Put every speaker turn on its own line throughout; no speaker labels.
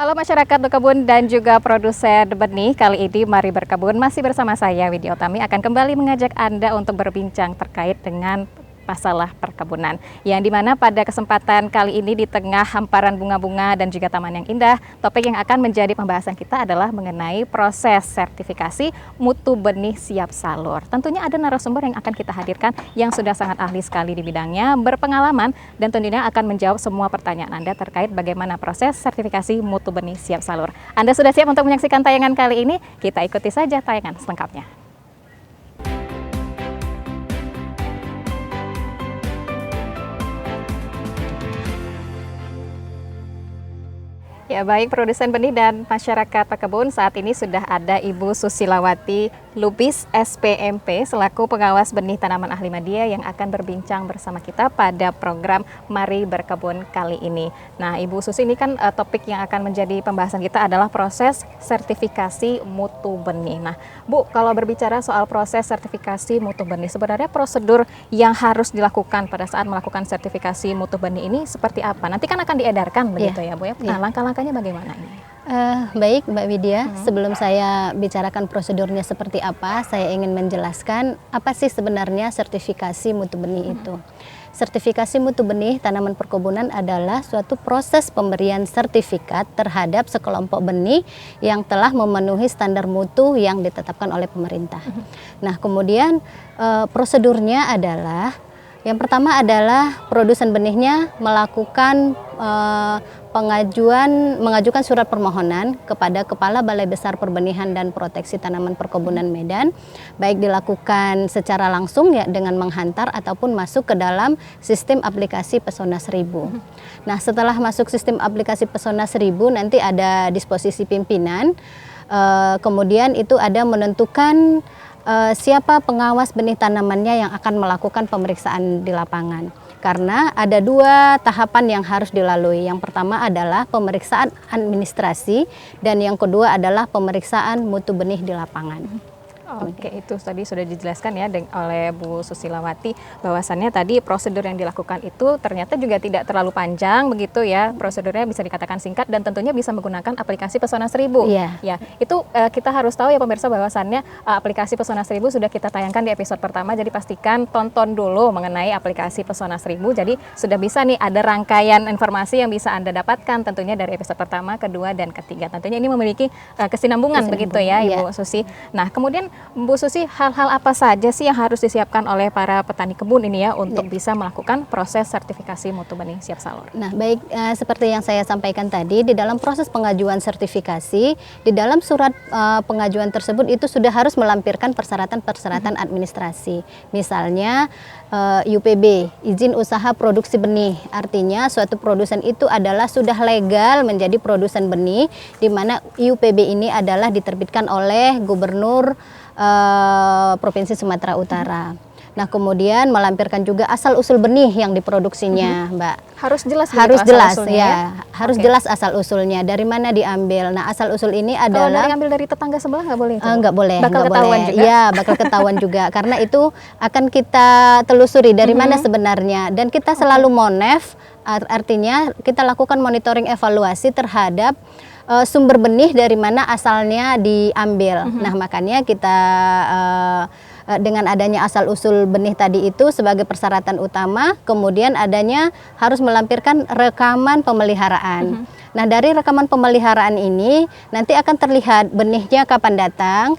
Halo masyarakat berkebun dan juga produsen benih, kali ini Mari Berkebun masih bersama saya Widya Utami akan kembali mengajak Anda untuk berbincang terkait dengan masalah perkebunan. Yang dimana pada kesempatan kali ini di tengah hamparan bunga-bunga dan juga taman yang indah, topik yang akan menjadi pembahasan kita adalah mengenai proses sertifikasi mutu benih siap salur. Tentunya ada narasumber yang akan kita hadirkan yang sudah sangat ahli sekali di bidangnya, berpengalaman dan tentunya akan menjawab semua pertanyaan Anda terkait bagaimana proses sertifikasi mutu benih siap salur. Anda sudah siap untuk menyaksikan tayangan kali ini? Kita ikuti saja tayangan selengkapnya. Ya baik produsen benih dan masyarakat pekebun, saat ini sudah ada Ibu Susilawati Lubis SPMP selaku pengawas benih tanaman ahli media yang akan berbincang bersama kita pada program Mari Berkebun kali ini. Nah Ibu Susi, ini kan topik yang akan menjadi pembahasan kita adalah proses sertifikasi mutu benih. Nah Bu, kalau berbicara soal proses sertifikasi mutu benih, sebenarnya prosedur yang harus dilakukan pada saat melakukan sertifikasi mutu benih ini seperti apa? Nanti kan akan diedarkan begitu ya Bu ya? Nah langkah-langkahnya bagaimana ini?
Baik Mbak Widya, sebelum saya bicarakan prosedurnya seperti apa, saya ingin menjelaskan apa sih sebenarnya sertifikasi mutu benih itu. Sertifikasi mutu benih tanaman perkebunan adalah suatu proses pemberian sertifikat terhadap sekelompok benih yang telah memenuhi standar mutu yang ditetapkan oleh pemerintah. Nah kemudian prosedurnya adalah yang pertama adalah produsen benihnya melakukan mengajukan surat permohonan kepada Kepala Balai Besar Perbenihan dan Proteksi Tanaman Perkebunan Medan, baik dilakukan secara langsung ya dengan menghantar ataupun masuk ke dalam sistem aplikasi Pesona 1000. Nah, setelah masuk sistem aplikasi Pesona 1000 nanti ada disposisi pimpinan, kemudian itu ada menentukan siapa pengawas benih tanamannya yang akan melakukan pemeriksaan di lapangan. Karena ada dua tahapan yang harus dilalui. Yang pertama adalah pemeriksaan administrasi dan yang kedua adalah pemeriksaan mutu benih di lapangan.
Oke, itu tadi sudah dijelaskan ya oleh Bu Susilawati bahwasannya tadi prosedur yang dilakukan itu ternyata juga tidak terlalu panjang begitu ya, prosedurnya bisa dikatakan singkat dan tentunya bisa menggunakan aplikasi Pesona 1000. Ya, itu kita harus tahu ya pemirsa bahwasannya aplikasi Pesona 1000 sudah kita tayangkan di episode pertama, jadi pastikan tonton dulu mengenai aplikasi Pesona 1000. Jadi sudah bisa nih ada rangkaian informasi yang bisa Anda dapatkan tentunya dari episode pertama, kedua dan ketiga. Tentunya ini memiliki kesinambungan begitu ya Ibu Susi. Nah, kemudian Bu Susi, hal-hal apa saja sih yang harus disiapkan oleh para petani kebun ini ya untuk bisa melakukan proses sertifikasi mutu benih siap salur?
Nah, baik seperti yang saya sampaikan tadi, di dalam proses pengajuan sertifikasi, di dalam surat pengajuan tersebut itu sudah harus melampirkan persyaratan-persyaratan administrasi. Misalnya UPB, izin usaha produksi benih. Artinya suatu produsen itu adalah sudah legal menjadi produsen benih, di mana UPB ini adalah diterbitkan oleh Gubernur Provinsi Sumatera Utara. Nah, kemudian melampirkan juga asal-usul benih yang diproduksinya, Mbak.
Harus jelas
ya. Harus jelas asal-usulnya, dari mana diambil. Nah, asal-usul ini adalah
kalau diambil dari tetangga sebelah nggak boleh?
Nggak boleh.
Bakal ketahuan juga?
Ya, bakal ketahuan juga. Karena itu akan kita telusuri dari mana sebenarnya. Dan kita selalu monef, artinya kita lakukan monitoring evaluasi terhadap sumber benih dari mana asalnya diambil. Nah, makanya kita dengan adanya asal-usul benih tadi itu sebagai persyaratan utama, kemudian adanya harus melampirkan rekaman pemeliharaan. Nah, dari rekaman pemeliharaan ini nanti akan terlihat benihnya kapan datang,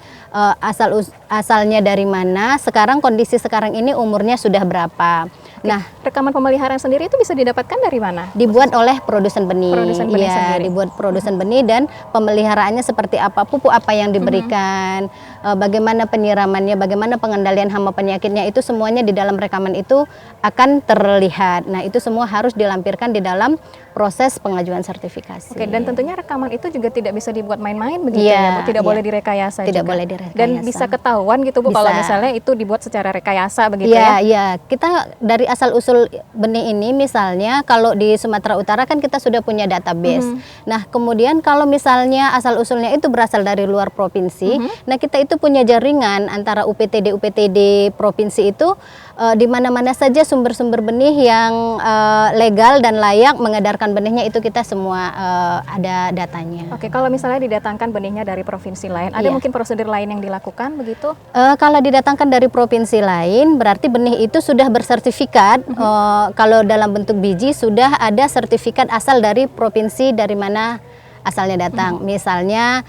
asalnya dari mana, sekarang kondisi sekarang ini umurnya sudah berapa.
Nah, rekaman pemeliharaan sendiri itu bisa didapatkan dari mana?
Dibuat oleh produsen benih.
Produsen benih sendiri.
Dibuat produsen benih dan pemeliharaannya seperti apa, pupuk apa yang diberikan, bagaimana penyiramannya, bagaimana pengendalian hama penyakitnya, itu semuanya di dalam rekaman itu akan terlihat. Nah, itu semua harus dilampirkan di dalam proses pengajuan sertifikasi.
Oke, dan tentunya rekaman itu juga tidak bisa dibuat main-main begitu ya, Bu? Tidak boleh direkayasa
tidak
juga.
Boleh direkayasa.
Dan bisa ketahuan gitu Bu, kalau misalnya itu dibuat secara rekayasa begitu
ya? Iya, kita dari asal-usul benih ini misalnya kalau di Sumatera Utara kan kita sudah punya database. Nah, kemudian kalau misalnya asal-usulnya itu berasal dari luar provinsi, nah kita itu punya jaringan antara UPTD provinsi itu di mana-mana saja sumber-sumber benih yang legal dan layak mengedarkan benihnya itu kita semua ada datanya.
Oke, kalau misalnya didatangkan benihnya dari provinsi lain, ada mungkin prosedur lain yang dilakukan begitu?
Kalau didatangkan dari provinsi lain, berarti benih itu sudah bersertifikat. Kalau dalam bentuk biji sudah ada sertifikat asal dari provinsi dari mana asalnya datang. Misalnya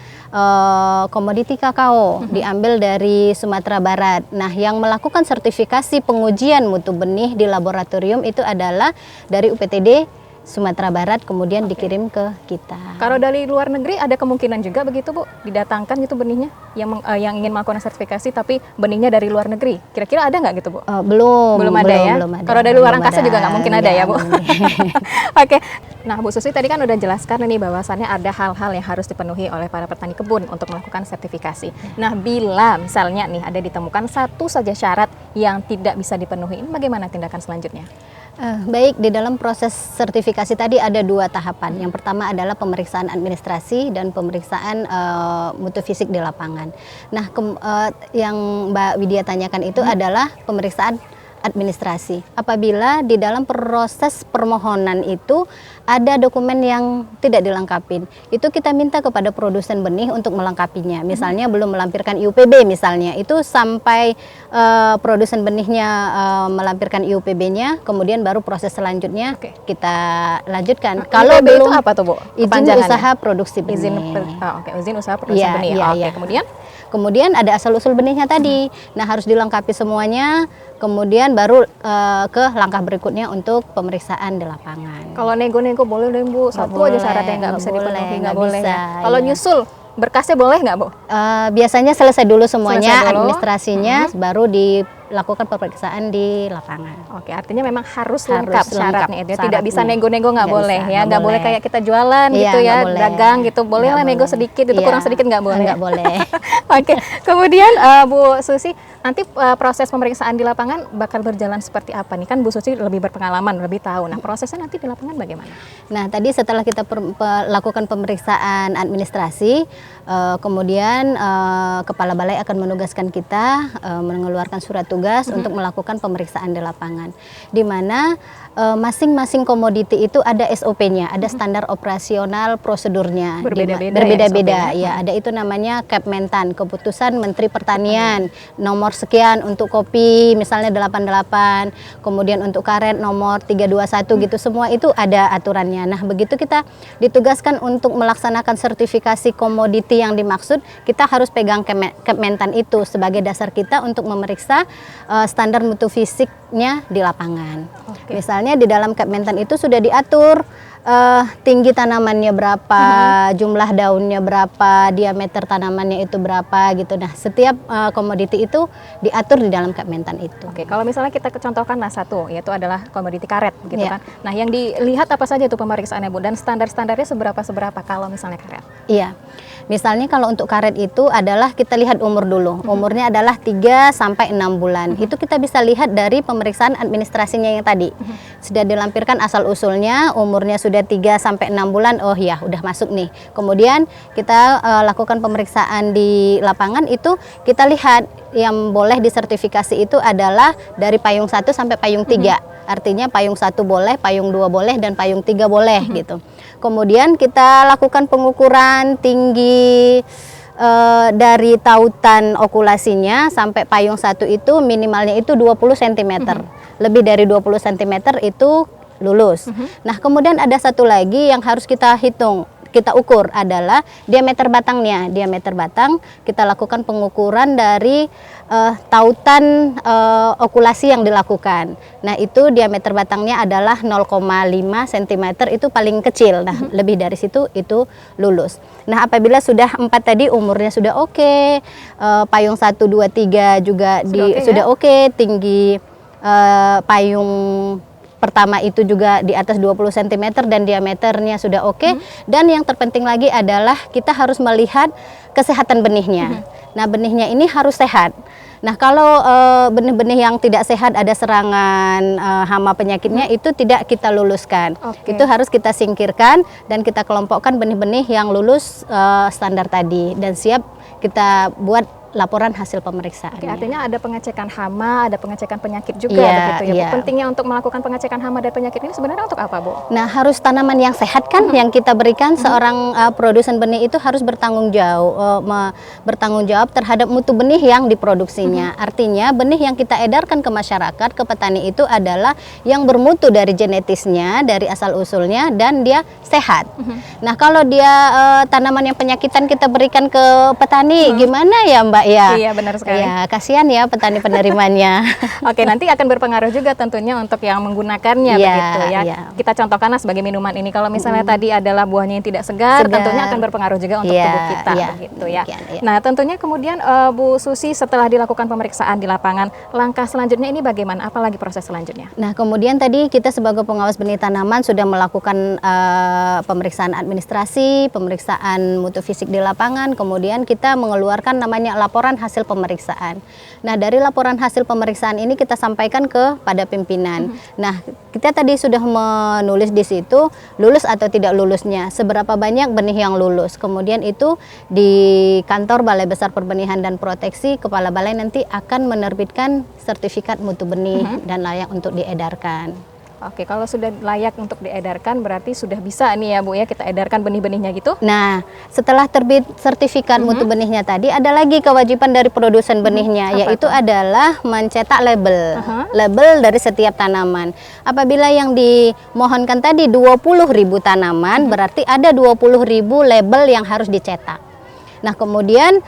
komoditi kakao diambil dari Sumatera Barat. Nah, yang melakukan sertifikasi pengujian mutu benih di laboratorium itu adalah dari UPTD Sumatera Barat, kemudian dikirim ke kita.
Kalau dari luar negeri ada kemungkinan juga begitu Bu, didatangkan gitu benihnya yang ingin melakukan sertifikasi tapi benihnya dari luar negeri. Kira-kira ada nggak gitu Bu?
Belum
ada ya. Kalau dari luar angkasa juga nggak mungkin ada ya Bu. Oke. Nah, Bu Susi tadi kan udah jelaskan nih bahwasannya ada hal-hal yang harus dipenuhi oleh para petani kebun untuk melakukan sertifikasi. Nah, bila misalnya nih ada ditemukan satu saja syarat yang tidak bisa dipenuhi, ini bagaimana tindakan selanjutnya?
Baik, di dalam proses sertifikasi tadi ada 2 tahapan. Yang pertama adalah pemeriksaan administrasi dan pemeriksaan mutu fisik di lapangan. Nah, yang Mbak Widya tanyakan itu adalah pemeriksaan administrasi. Apabila di dalam proses permohonan itu ada dokumen yang tidak dilengkapin, itu kita minta kepada produsen benih untuk melengkapinya. Misalnya belum melampirkan IUPB misalnya, itu sampai produsen benihnya melampirkan IUPB-nya, kemudian baru proses selanjutnya kita lanjutkan. Kalau
IUPB
belum
itu apa tuh Bu?
izin usaha produksi benih.
Izin usaha produksi benih.
Kemudian ada asal-usul benihnya tadi. Nah, harus dilengkapi semuanya. Kemudian baru ke langkah berikutnya untuk pemeriksaan di lapangan.
Kalau nego-nego boleh deh Bu, satu aja syarat yang nggak bisa dipenuhi, nggak boleh
bisa,
ya. Kalau nyusul berkasnya boleh nggak Bu?
Biasanya selesai dulu semuanya, administrasinya, baru dilakukan pemeriksaan di lapangan.
Oke, artinya memang harus lengkap syaratnya itu. Tidak bisa
syaratnya.
nego-nego, nggak boleh
bisa,
ya, nggak boleh kayak kita jualan gitu ya, dagang gitu. Boleh lah nego sedikit, itu kurang sedikit nggak boleh.
Nggak boleh.
Oke, kemudian Bu Susi, nanti proses pemeriksaan di lapangan bakal berjalan seperti apa nih? Kan Bu Susi lebih berpengalaman, lebih tahu. Nah, prosesnya nanti di lapangan bagaimana?
Nah, tadi setelah kita lakukan pemeriksaan administrasi, kemudian Kepala Balai akan menugaskan kita mengeluarkan surat tugas untuk melakukan pemeriksaan di lapangan, di mana masing-masing komoditi itu ada SOP-nya, ada standar operasional prosedurnya. Berbeda-beda ya. Ada itu namanya Kepmentan, Keputusan Menteri Pertanian, nomor sekian untuk kopi misalnya 88, kemudian untuk karet nomor 321 gitu, semua itu ada aturannya. Nah, begitu kita ditugaskan untuk melaksanakan sertifikasi komoditi yang dimaksud, kita harus pegang Kepmentan itu sebagai dasar kita untuk memeriksa standar mutu fisiknya di lapangan. Misalnya di dalam Kepmentan itu sudah diatur tinggi tanamannya berapa, jumlah daunnya berapa, diameter tanamannya itu berapa gitu. Nah, setiap komoditi itu diatur di dalam Kepmentan itu.
Oke, kalau misalnya kita contohkan satu, yaitu adalah komoditi karet gitu kan. Nah, yang dilihat apa saja itu pemeriksaannya Bu, dan standar-standarnya seberapa kalau misalnya karet?
Iya. Misalnya kalau untuk karet itu adalah kita lihat umur dulu. Umurnya adalah 3 sampai 6 bulan. Itu kita bisa lihat dari pemeriksaan administrasinya yang tadi. Sudah dilampirkan asal-usulnya, umurnya sudah 3 sampai 6 bulan, oh ya udah masuk nih. Kemudian kita lakukan pemeriksaan di lapangan, itu kita lihat yang boleh disertifikasi itu adalah dari payung 1 sampai payung 3. Artinya payung 1 boleh, payung 2 boleh, dan payung 3 boleh gitu. Kemudian kita lakukan pengukuran tinggi dari tautan okulasinya sampai payung 1 itu minimalnya itu 20 cm. Lebih dari 20 cm itu lulus. Nah, kemudian ada satu lagi yang harus kita hitung, kita ukur adalah diameter batangnya. Diameter batang kita lakukan pengukuran dari tautan okulasi yang dilakukan. Nah, itu diameter batangnya adalah 0,5 cm, itu paling kecil. Nah, lebih dari situ itu lulus. Nah, apabila sudah 4 tadi umurnya sudah oke, payung 1, 2, 3 juga sudah oke, tinggi payung pertama itu juga di atas 20 cm dan diameternya sudah oke. Dan yang terpenting lagi adalah kita harus melihat kesehatan benihnya. Nah, benihnya ini harus sehat. Nah, kalau benih-benih yang tidak sehat ada serangan hama penyakitnya itu tidak kita luluskan.
Oke.
Itu harus kita singkirkan dan kita kelompokkan benih-benih yang lulus standar tadi dan siap kita buat laporan hasil pemeriksaan.
Oke, artinya ada pengecekan hama, ada pengecekan penyakit juga
Iya,
begitu ya, Bu.
iya.
Pentingnya untuk melakukan pengecekan hama dan penyakit ini sebenarnya untuk apa, Bu?
Nah, harus tanaman yang sehat kan yang kita berikan. Seorang produsen benih itu harus bertanggung jawab terhadap mutu benih yang diproduksinya. Artinya benih yang kita edarkan ke masyarakat, ke petani itu adalah yang bermutu dari genetisnya, dari asal usulnya dan dia sehat. Nah, kalau dia tanaman yang penyakitan kita berikan ke petani, gimana ya, Mbak ya?
Iya, benar sekali.
Ya, kasihan ya petani penerimanya.
Oke, nanti akan berpengaruh juga tentunya untuk yang menggunakannya
Iya,
begitu ya.
iya.
Kita contohkanlah sebagai minuman ini. Kalau misalnya tadi adalah buahnya yang tidak segar, tentunya akan berpengaruh juga untuk
Iya,
tubuh kita
iya,
begitu ya.
demikian, iya.
Nah, tentunya kemudian Bu Susi setelah dilakukan pemeriksaan di lapangan, langkah selanjutnya ini bagaimana? Apalagi proses selanjutnya?
Nah, kemudian tadi kita sebagai pengawas benih tanaman sudah melakukan pemeriksaan administrasi, pemeriksaan mutu fisik di lapangan, kemudian kita mengeluarkan namanya laporan hasil pemeriksaan. Nah, dari laporan hasil pemeriksaan ini kita sampaikan kepada pimpinan. Nah, kita tadi sudah menulis di situ lulus atau tidak lulusnya, seberapa banyak benih yang lulus. Kemudian itu di kantor Balai Besar Perbenihan dan Proteksi, Kepala Balai nanti akan menerbitkan sertifikat mutu benih dan layak untuk diedarkan.
Oke, kalau sudah layak untuk diedarkan berarti sudah bisa nih ya, Bu ya, kita edarkan benih-benihnya gitu.
Nah, setelah terbit sertifikat mutu benihnya tadi, ada lagi kewajiban dari produsen benihnya,
Apa
yaitu
tuh?
adalah mencetak label. Label dari setiap tanaman. Apabila yang dimohonkan tadi 20.000 tanaman, berarti ada 20.000 label yang harus dicetak. Nah, kemudian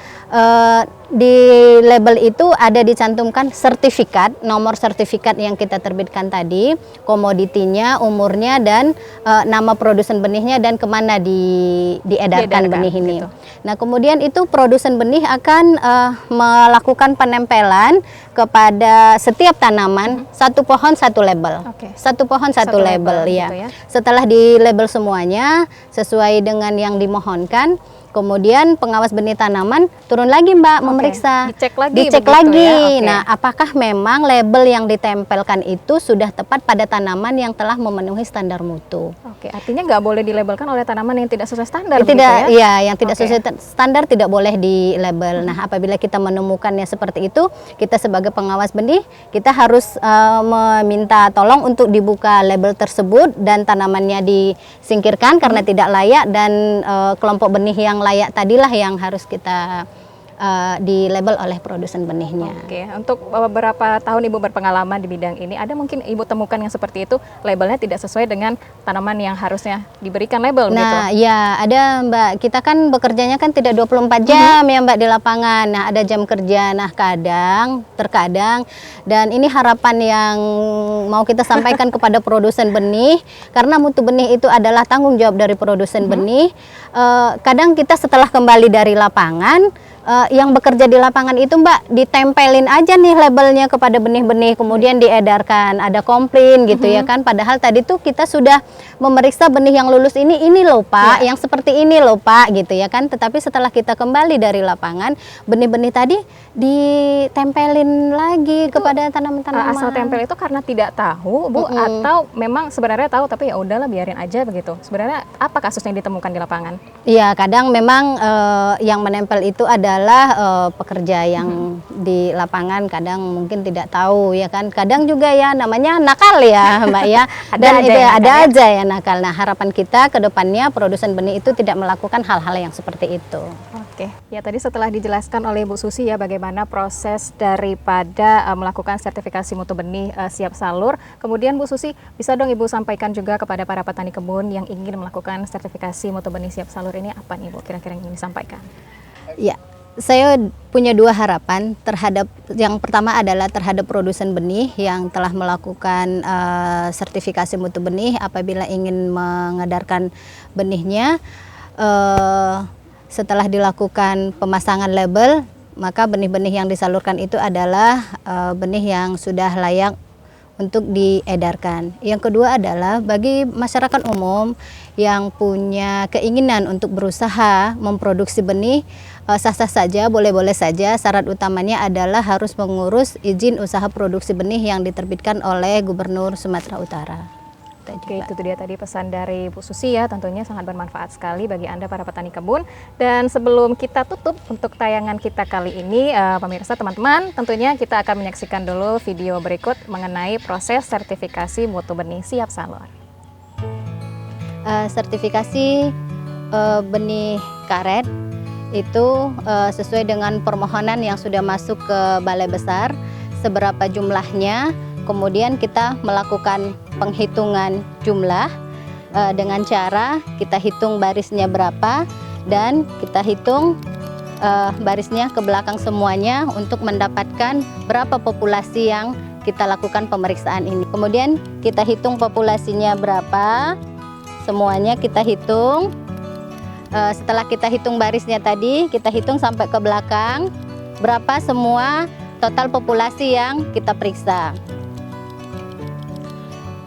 di label itu ada dicantumkan sertifikat, nomor sertifikat yang kita terbitkan tadi, komoditinya, umurnya, dan nama produsen benihnya dan kemana diedarkan benih ini.
gitu.
Nah, kemudian itu produsen benih akan melakukan penempelan kepada setiap tanaman, satu pohon satu label.
Oke.
Satu pohon satu label, ya.
gitu ya.
Setelah di label semuanya sesuai dengan yang dimohonkan, kemudian pengawas benih tanaman turun lagi, Mbak, memeriksa.
Dicek lagi
Dicek
begitu
lagi.
ya, oke.
Nah, apakah memang label yang ditempelkan itu sudah tepat pada tanaman yang telah memenuhi standar mutu?
Oke, artinya nggak boleh dilabelkan oleh tanaman yang tidak sesuai standar begitu
Tidak,
ya?
ya, yang tidak
Oke.
sesuai standar tidak boleh di label. Nah, apabila kita menemukannya seperti itu, kita sebagai pengawas benih, kita harus meminta tolong untuk dibuka label tersebut dan tanamannya disingkirkan karena tidak layak, dan kelompok benih yang layak tadilah yang harus kita di label oleh produsen benihnya.
Oke, untuk beberapa tahun Ibu berpengalaman di bidang ini, ada mungkin Ibu temukan yang seperti itu, labelnya tidak sesuai dengan tanaman yang harusnya diberikan label
Nah,
gitu?
ya ada, Mbak. Kita kan bekerjanya kan tidak 24 jam ya, Mbak, di lapangan. Nah, ada jam kerja. Nah, terkadang, dan ini harapan yang mau kita sampaikan kepada produsen benih, karena mutu benih itu adalah tanggung jawab dari produsen benih. Kadang kita setelah kembali dari lapangan, yang bekerja di lapangan itu, Mbak, ditempelin aja nih labelnya kepada benih-benih, kemudian diedarkan, ada komplain gitu ya kan, padahal tadi tuh kita sudah memeriksa benih yang lulus ini loh Pak, yang seperti ini loh Pak gitu ya kan, tetapi setelah kita kembali dari lapangan, benih-benih tadi ditempelin lagi kepada tanaman-tanaman.
Asal tempel itu karena tidak tahu, Bu, atau memang sebenarnya tahu tapi ya udahlah biarin aja begitu? Sebenarnya apa kasusnya yang ditemukan di lapangan?
Iya, kadang memang yang menempel itu adalah pekerja yang di lapangan, kadang mungkin tidak tahu ya kan, kadang juga ya namanya nakal ya, Mbak ya. Dan itu ada aja ya nakal. Nah, harapan kita ke depannya produsen benih itu tidak melakukan hal-hal yang seperti itu.
Oke, ya tadi setelah dijelaskan oleh Bu Susi ya bagaimana proses daripada melakukan sertifikasi mutu benih siap salur. Kemudian Bu Susi bisa dong Ibu sampaikan juga kepada para petani kebun yang ingin melakukan sertifikasi mutu benih siap salur ini apa nih Bu kira-kira yang ingin disampaikan?
Ya, saya punya dua harapan terhadap, yang pertama adalah terhadap produsen benih yang telah melakukan sertifikasi mutu benih. Apabila ingin mengedarkan benihnya, setelah dilakukan pemasangan label, maka benih-benih yang disalurkan itu adalah benih yang sudah layak untuk diedarkan. Yang kedua adalah bagi masyarakat umum yang punya keinginan untuk berusaha memproduksi benih, sah-sah saja, boleh-boleh saja. Syarat utamanya adalah harus mengurus izin usaha produksi benih yang diterbitkan oleh Gubernur Sumatera Utara.
Oke, itu dia tadi pesan dari Bu Susi ya, tentunya sangat bermanfaat sekali bagi Anda para petani kebun. Dan sebelum kita tutup untuk tayangan kita kali ini, pemirsa teman-teman, tentunya kita akan menyaksikan dulu video berikut mengenai proses sertifikasi mutu benih siap salur.
Sertifikasi benih karet itu sesuai dengan permohonan yang sudah masuk ke Balai Besar, seberapa jumlahnya. Kemudian kita melakukan penghitungan jumlah dengan cara kita hitung barisnya berapa dan kita hitung barisnya ke belakang semuanya untuk mendapatkan berapa populasi yang kita lakukan pemeriksaan ini. Kemudian kita hitung populasinya berapa, semuanya kita hitung. Setelah kita hitung barisnya tadi, kita hitung sampai ke belakang berapa semua total populasi yang kita periksa.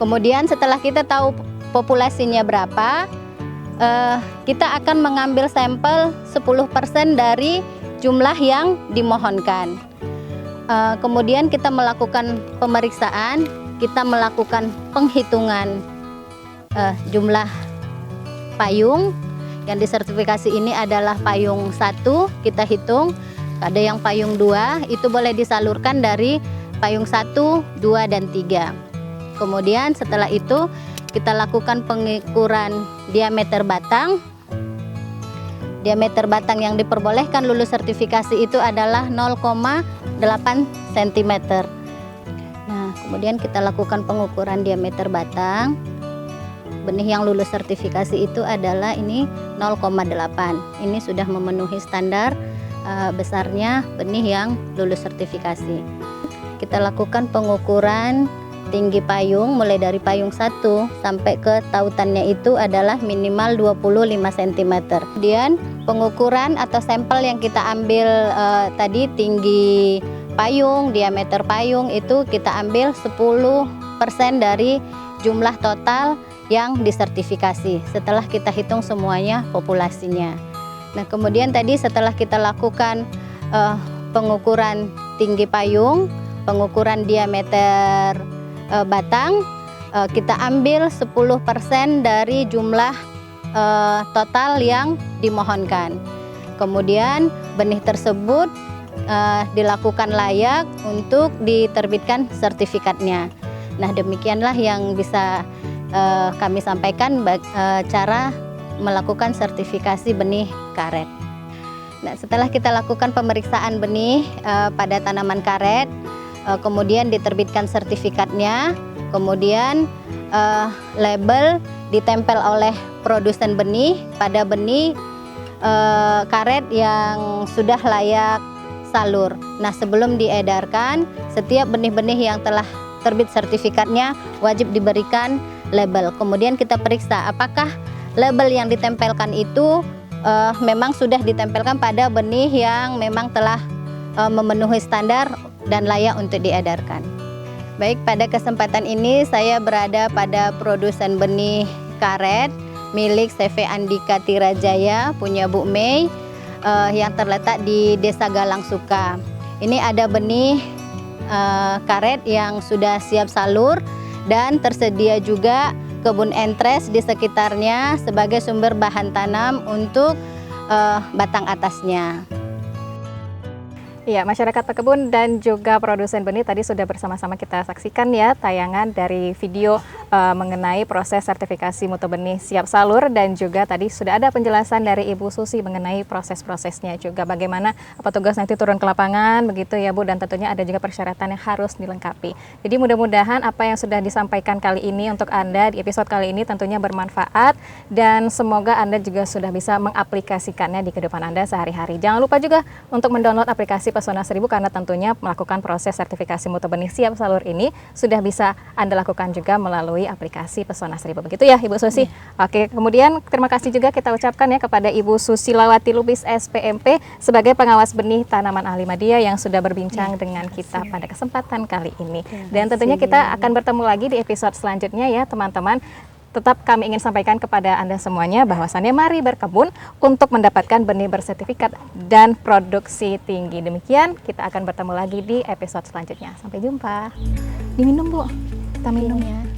Kemudian setelah kita tahu populasinya berapa, kita akan mengambil sampel 10% dari jumlah yang dimohonkan. Kemudian kita melakukan pemeriksaan, kita melakukan penghitungan jumlah payung. Yang disertifikasi ini adalah payung 1, kita hitung. Ada yang payung 2, itu boleh disalurkan dari payung 1, 2, dan 3. Kemudian setelah itu kita lakukan pengukuran diameter batang. Diameter batang yang diperbolehkan lulus sertifikasi itu adalah 0,8 cm. Nah, kemudian kita lakukan pengukuran diameter batang. Benih yang lulus sertifikasi itu adalah ini 0,8. Ini sudah memenuhi standar besarnya benih yang lulus sertifikasi. Kita lakukan pengukuran tinggi payung mulai dari payung 1 sampai ke tautannya itu adalah minimal 25 cm. Kemudian pengukuran atau sampel yang kita ambil tadi tinggi payung, diameter payung itu kita ambil 10% dari jumlah total yang disertifikasi setelah kita hitung semuanya populasinya. Nah, kemudian tadi setelah kita lakukan pengukuran tinggi payung, pengukuran diameter batang, kita ambil 10% dari jumlah total yang dimohonkan. Kemudian benih tersebut dilakukan layak untuk diterbitkan sertifikatnya. Nah, demikianlah yang bisa kami sampaikan cara melakukan sertifikasi benih karet. Nah, setelah kita lakukan pemeriksaan benih pada tanaman karet, kemudian diterbitkan sertifikatnya, kemudian label ditempel oleh produsen benih pada benih karet yang sudah layak salur. Nah, sebelum diedarkan, setiap benih-benih yang telah terbit sertifikatnya wajib diberikan label. Kemudian kita periksa apakah label yang ditempelkan itu memang sudah ditempelkan pada benih yang memang telah memenuhi standar dan layak untuk diedarkan. Baik, pada kesempatan ini saya berada pada produsen benih karet milik CV Andika Tirajaya punya Bu Mei yang terletak di Desa Galang Suka. Ini ada benih karet yang sudah siap salur dan tersedia juga kebun entres di sekitarnya sebagai sumber bahan tanam untuk batang atasnya.
Ya, masyarakat pekebun dan juga produsen benih tadi sudah bersama-sama kita saksikan ya tayangan dari video mengenai proses sertifikasi mutu benih siap salur, dan juga tadi sudah ada penjelasan dari Ibu Susi mengenai proses-prosesnya juga bagaimana petugas nanti turun ke lapangan begitu ya Bu, dan tentunya ada juga persyaratan yang harus dilengkapi. Jadi mudah-mudahan apa yang sudah disampaikan kali ini untuk Anda di episode kali ini tentunya bermanfaat dan semoga Anda juga sudah bisa mengaplikasikannya di kehidupan Anda sehari-hari. Jangan lupa juga untuk mendownload aplikasi aplikasi Pesona 1000 karena tentunya melakukan proses sertifikasi mutu benih siap salur ini sudah bisa Anda lakukan juga melalui aplikasi Pesona 1000. Begitu ya Ibu Susi? Oke, kemudian terima kasih juga kita ucapkan ya kepada Ibu Susilawati Lubis SPMP sebagai pengawas benih tanaman ahli Madya yang sudah berbincang dengan kita pada kesempatan kali ini. Dan tentunya kita akan bertemu lagi di episode selanjutnya ya teman-teman. Tetap kami ingin sampaikan kepada Anda semuanya bahwasannya mari berkebun untuk mendapatkan benih bersertifikat dan produksi tinggi. Demikian, kita akan bertemu lagi di episode selanjutnya. Sampai jumpa. Diminum Bu, kita minum ya.